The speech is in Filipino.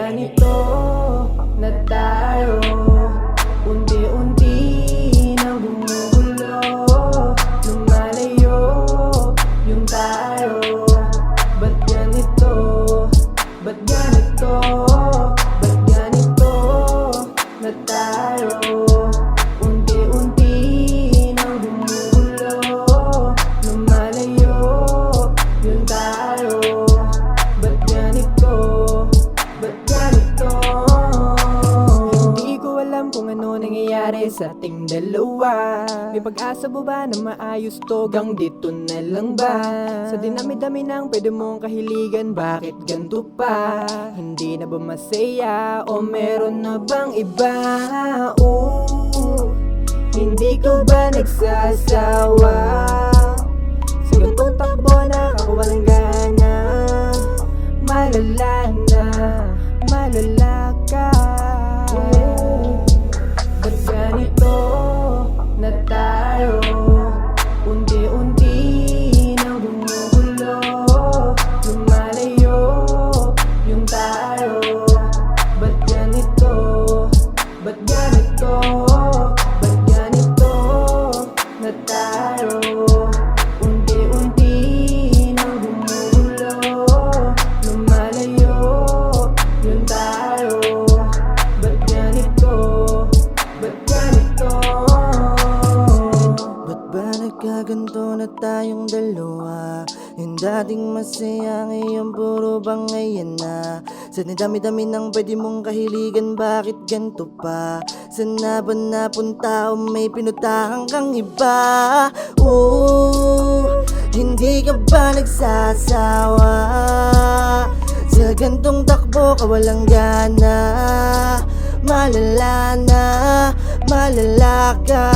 ganito na tayo? Unti-unti nang gumugulo, lumalayo yung tayo. Ba't ganito? Ba't ganito? Ba't ganito na tayo? Unti-unti nang gumugulo, lumalayo yung tayo. Ba't ganito? Ba't ganito? Hindi ko alam kung ano nangyayari sa ating dalawa. May pag-asa mo ba na maayos to? Gang dito na lang ba? Sa dinami-dami ng pwede mong kahiligan, bakit ganito pa? Hindi na ba masaya o meron na bang iba? Hindi ko ba nagsasawa sa gantong takbo na kawalang gana? Malala na, malala ka. Ba't ganito na tayo? Unti-unti nang gumugulo, lumalayo yung tayo. Ba't ganito? Ba't ganito? Ba't ganito na tayo? Unti-unti nang gumugulo, lumalayo yung tayo. Ba't ganito? Ba't ganito? Ba't ba nagkaganto na tayong dalawa? Yung dating masaya ngayon puro bangayan na. Sa dami-dami ng pwede mong kahiligan, bakit ganito pa? Saan na ba napunta o may pinutahan kang iba? Hindi ka ba nagsasawa sa gantong takbo kawalang gana? Malala na, malala ka.